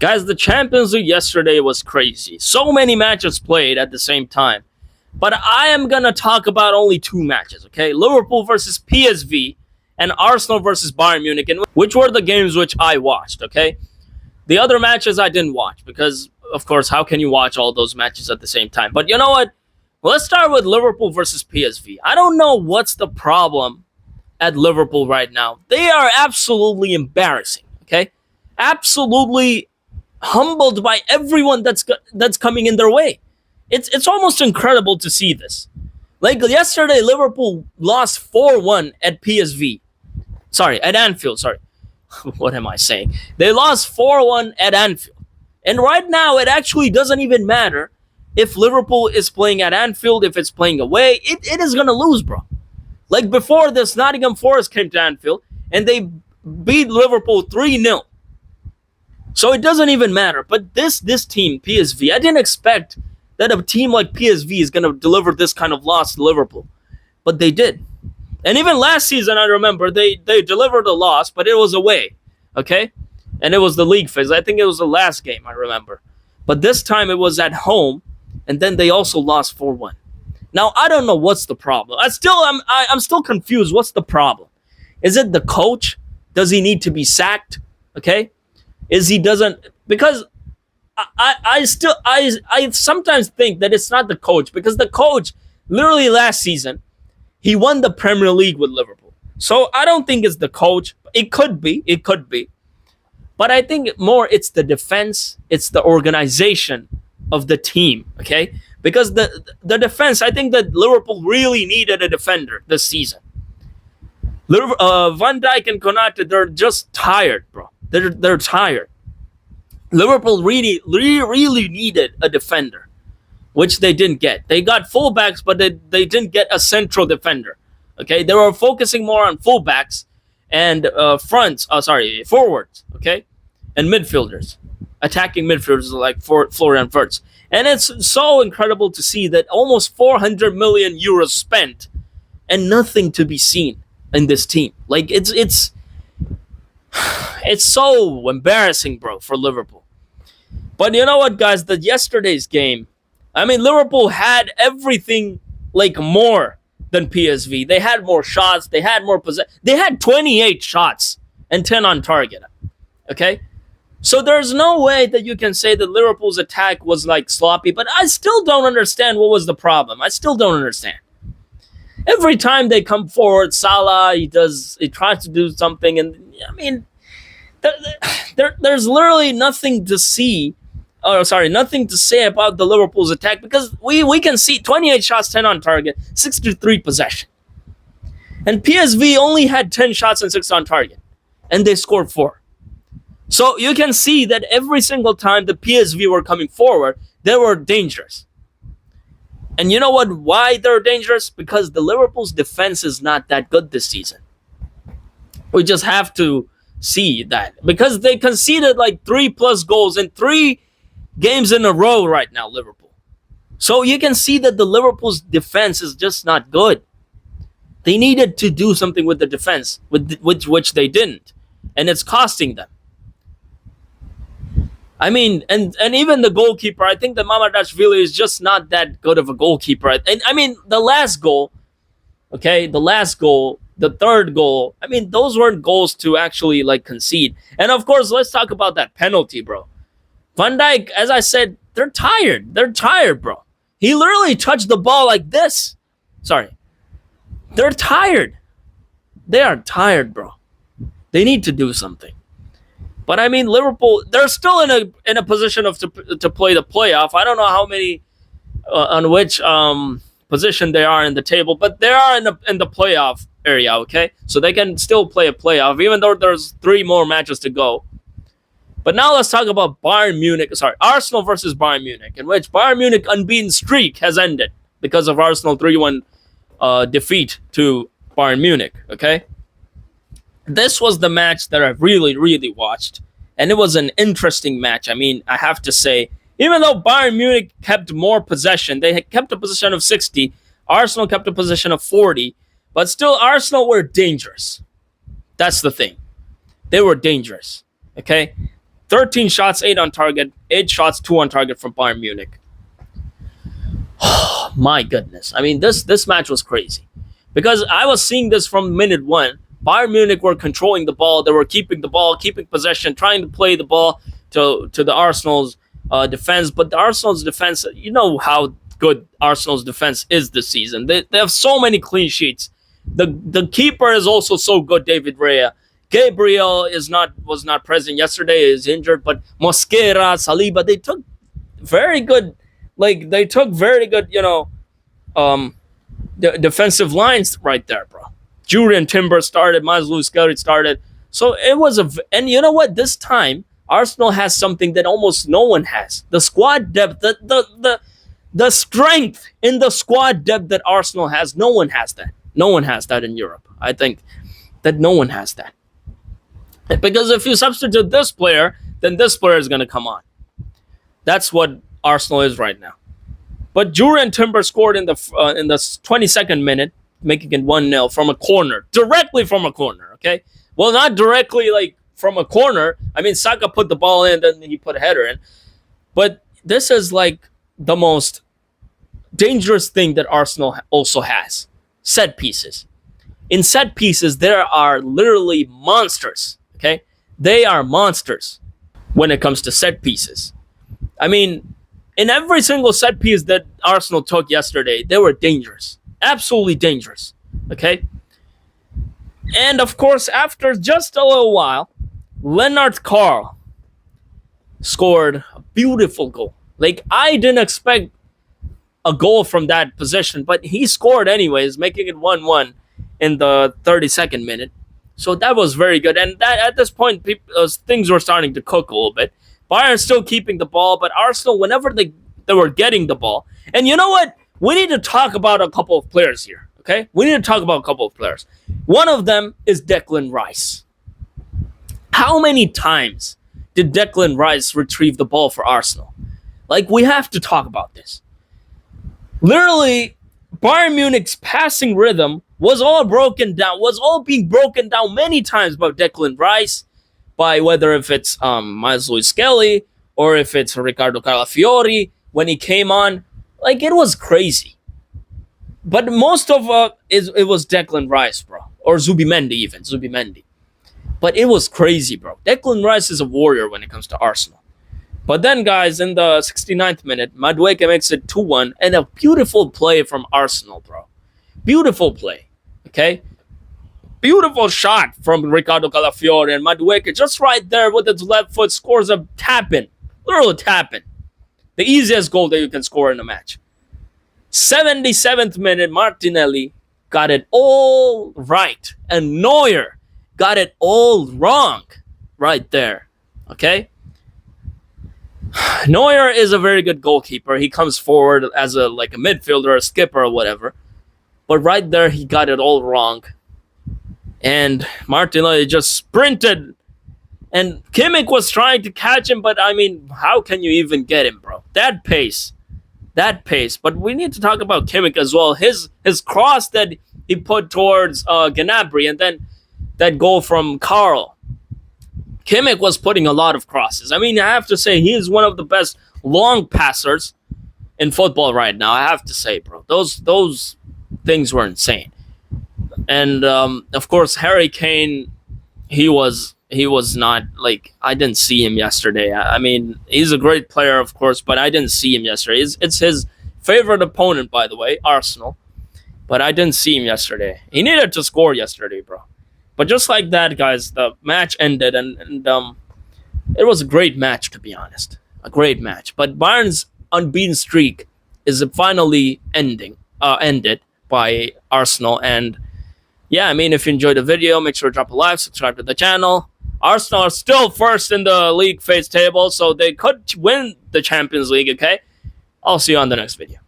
Guys, the Champions League yesterday was crazy. So many matches played at the same time. But I am going to talk about only two matches, okay? Liverpool versus PSV and Arsenal versus Bayern Munich, which were the games which I watched, okay? The other matches I didn't watch because, of course, how can you watch all those matches at the same time? But you know what? Let's start with Liverpool versus PSV. I don't know what's the problem at Liverpool right now. They are absolutely embarrassing, okay? Absolutely humbled by everyone that's coming in their way. It's almost incredible to see this. Like yesterday, Liverpool lost 4-1 at PSV. Sorry, at Anfield. Sorry. What am I saying? They lost 4-1 at Anfield. And right now, it actually doesn't even matter if Liverpool is playing at Anfield, if it's playing away. It is going to lose, bro. Like before this, Nottingham Forest came to Anfield, and they beat Liverpool 3-0. So it doesn't even matter. But this team, PSV, I didn't expect that a team like PSV is going to deliver this kind of loss to Liverpool. But they did. And even last season, I remember, they delivered a loss, but it was away. Okay? And it was the league phase. I think it was the last game, I remember. But this time it was at home, and then they also lost 4-1. Now, I don't know what's the problem. I'm still confused. What's the problem? Is it the coach? Does he need to be sacked? Okay? Because I sometimes think that it's not the coach, because the coach literally last season he won the Premier League with Liverpool. So I don't think it's the coach. It could be, but I think more it's the defense, it's the organization of the team. Okay, because the defense, I think that Liverpool really needed a defender this season. Van Dijk and Konate, they're just tired, bro. They're tired. Liverpool really needed a defender, which they didn't get. They got fullbacks, but they didn't get a central defender. Okay, they were focusing more on fullbacks and forwards. Okay, and midfielders, attacking midfielders like Florian Wirtz. And it's so incredible to see that almost 400 million euros spent and nothing to be seen in this team. Like it's so embarrassing, bro, for Liverpool. But you know what, guys? Yesterday's game, I mean, Liverpool had everything like more than PSV. They had more shots. They had more possession. They had 28 shots and 10 on target. Okay? So there's no way that you can say that Liverpool's attack was like sloppy, but I still don't understand what was the problem. I still don't understand. Every time they come forward, Salah, he tries to do something, and I mean, there's literally nothing to see. Nothing to say about the Liverpool's attack, because we can see 28 shots, 10 on target, 63 possession. And PSV only had 10 shots and 6 on target, and they scored 4. So you can see that every single time the PSV were coming forward, they were dangerous. And you know what? Why they're dangerous? Because the Liverpool's defense is not that good this season. We just have to see that, because they conceded like 3+ goals in 3 games in a row right now, Liverpool. So you can see that the Liverpool's defense is just not good. They needed to do something with the defense, which they didn't, and it's costing them. I mean, and even the goalkeeper, I think that Mamardashvili is just not that good of a goalkeeper. And I mean, the last goal, the third goal, I mean, those weren't goals to actually like concede. And of course, let's talk about that penalty, bro. Van Dijk, as I said, they're tired. They're tired, bro. He literally touched the ball like this. Sorry. They're tired. They are tired, bro. They need to do something. But I mean, Liverpool, they're still in a position to play the playoff. I don't know how many on which position they are in the table, but they are in the playoff area, okay? So they can still play a playoff, even though there's 3 more matches to go. But now let's talk about Arsenal versus Bayern Munich, in which Bayern Munich unbeaten streak has ended because of Arsenal 3-1 defeat to Bayern Munich, okay? This was the match that I really, really watched, and it was an interesting match. I mean, I have to say, even though Bayern Munich kept more possession, they had kept a possession of 60, Arsenal kept a possession of 40, but still Arsenal were dangerous. That's the thing. They were dangerous, okay? 13 shots, 8 on target, 8 shots, 2 on target from Bayern Munich. My goodness. I mean, this match was crazy. Because I was seeing this from minute one. Bayern Munich were controlling the ball. They were keeping the ball, keeping possession, trying to play the ball to the Arsenal's defense. But the Arsenal's defense, you know how good Arsenal's defense is this season. They have so many clean sheets. The keeper is also so good, David Raya. Gabriel was not present yesterday, is injured, but Mosquera, Saliba, they took very good, the defensive lines right there, bro. Julian Timber started, Mazlou Skelly started. So it was and you know what? This time, Arsenal has something that almost no one has. The squad depth, the strength in the squad depth that Arsenal has, no one has that. No one has that in Europe. I think that no one has that. Because if you substitute this player, then this player is going to come on. That's what Arsenal is right now. But Julian Timber scored in the 22nd minute, making it 1-0 from a corner, directly from a corner. Okay, well, not directly like from a corner. I mean, Saka put the ball in, then he put a header in. But this is like the most dangerous thing that Arsenal also has: set pieces. In set pieces, there are literally monsters. Okay, they are monsters when it comes to set pieces. I mean, in every single set piece that Arsenal took yesterday, they were dangerous. Absolutely dangerous. Okay? And of course, after just a little while, Leonard Carl scored a beautiful goal. Like, I didn't expect a goal from that position, but he scored anyways, making it 1-1 in the 32nd minute. So that was very good. And that at this point, things were starting to cook a little bit. Bayern still keeping the ball, but Arsenal, whenever they were getting the ball. And you know what? We need to talk about a couple of players here, okay? We need to talk about a couple of players. One of them is Declan Rice. How many times did Declan Rice retrieve the ball for Arsenal? Like, we have to talk about this. Literally, Bayern Munich's passing rhythm was all being broken down many times by Declan Rice, by whether if it's Mazlou Skelly or if it's Riccardo Calafiori when he came on. Like, it was crazy. But most of it was Declan Rice, bro. Or Zubimendi. But it was crazy, bro. Declan Rice is a warrior when it comes to Arsenal. But then, guys, in the 69th minute, Madueke makes it 2-1, and a beautiful play from Arsenal, bro. Beautiful play, okay? Beautiful shot from Riccardo Calafiori, and Madueke just right there with his left foot scores a tap-in. Literally tap-in. The easiest goal that you can score in a match. 77th minute, Martinelli got it all right, and Neuer got it all wrong right there, okay? Neuer is a very good goalkeeper. He comes forward as a midfielder, a skipper, or whatever. But right there, he got it all wrong. And Martinelli just sprinted. And Kimmich was trying to catch him, but I mean, how can you even get him, bro? That pace. But we need to talk about Kimmich as well. His cross that he put towards Gnabry, and then that goal from Carl. Kimmich was putting a lot of crosses. I mean, I have to say, he is one of the best long passers in football right now. I have to say, bro. Those things were insane. And, of course, Harry Kane, he was not, I didn't see him yesterday. I mean, he's a great player, of course, but I didn't see him yesterday. It's his favorite opponent, by the way, Arsenal. But I didn't see him yesterday. He needed to score yesterday, bro. But just like that, guys, the match ended, and it was a great match, to be honest. A great match. But Bayern's unbeaten streak is finally ended by Arsenal. And yeah, I mean, if you enjoyed the video, make sure to drop a like, subscribe to the channel. Arsenal are still first in the league phase table, so they could win the Champions League, okay? I'll see you on the next video.